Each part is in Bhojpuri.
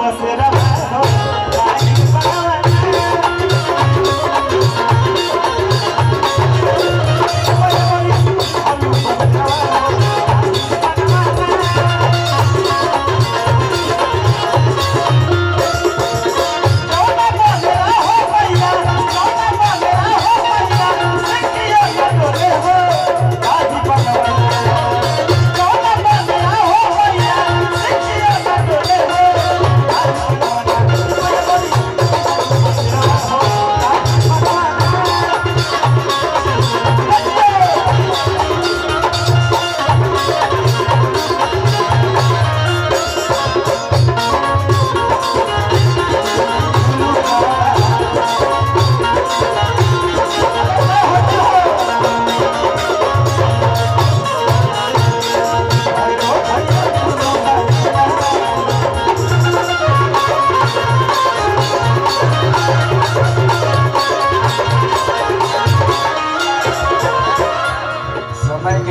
बसेरा हो राजी भगवान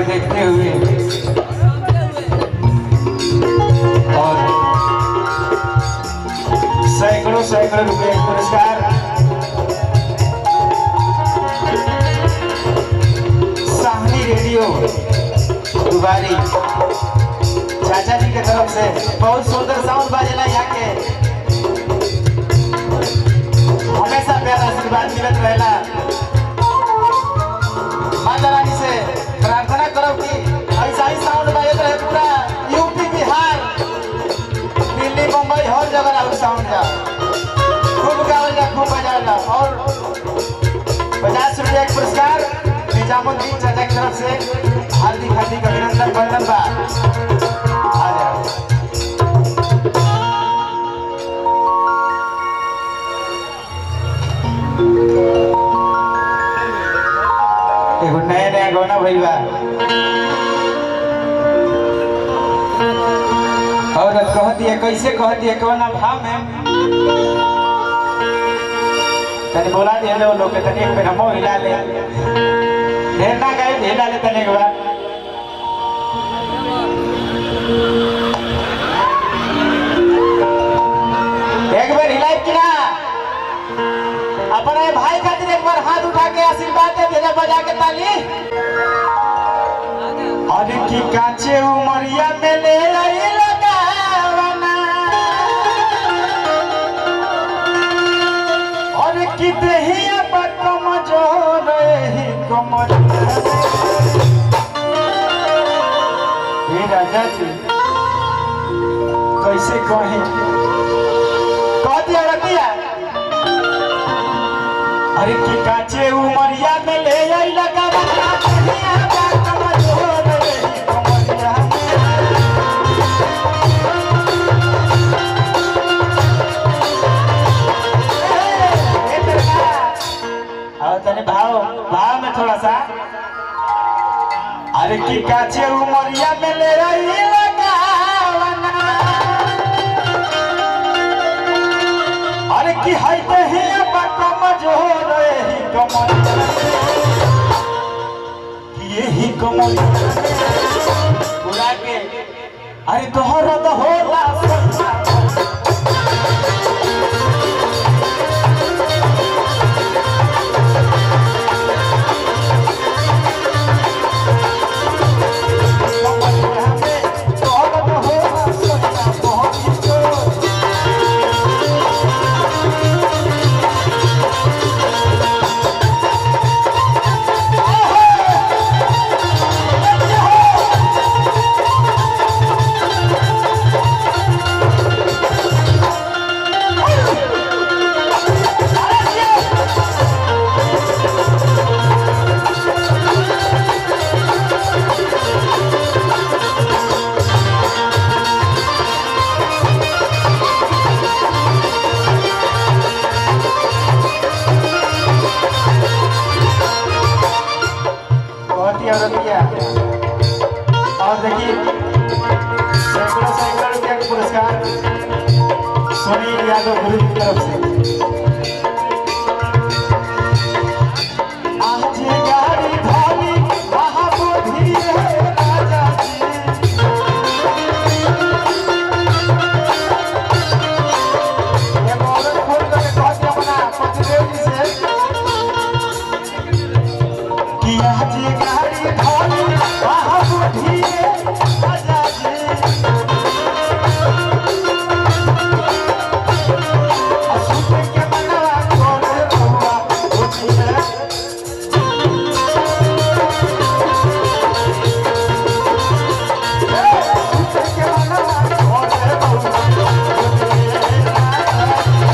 देखते हुए और सैकड़ों रुपए पुरस्कार साहनी रेडियो दुबारी चाचा जी के तरफ से बहुत सुंदर साउंड बाजेला यहाँ के हमेशा प्यार आशीर्वाद मिलत रहेला। माता रानी से प्रार्थना करो कि ऐसा ही साउंड बजत रहे पूरा यूपी बिहार दिल्ली मुंबई हर जगह और साउंड जा खूब गावल जा खूब बजावल जा। और 50 रुपया एक पुरस्कार निजामुद्दीन चाचा की तरफ से हार्दिक अभिनंदन वंदन बा। आ जाओ एगो नया गाना भइल बा और कहती है कैसे कहती है कौन भाव में तनी बोला दिए वो लोग के तनी एक बेर हमो हिला ले ढेर ना गए हिला ले तनी एक बार हिलाई कि ना अपने भाई खातिर एक बार हाथ उठा के आशीर्वाद दे देना बजा के ताली। और की काचे उमरिया में ले आई लगावना और की देहिया पर कमजोर ही कमरिया हे राजा जी कैसे कहीं कह दिया रतिया अरे की काचे उमरिया में ले आई लगावना देहिया पर कमजोर ही कमरिया तने भाव में थोड़ा सा अरे की काचे उमरिया में ले आई लगावना अरे की है देहिया पर कमजोर ही कमरिया यही कमरिया पूरा के अरे तोहरा तो होला और देखिए सैकड़ों रुपया का पुरस्कार सुनील यादव गुरु की तरफ से। आज गाड़ी धानी वहाँ बोधी है राजा जी भौजी गाड़ी धोली आहा बुझिए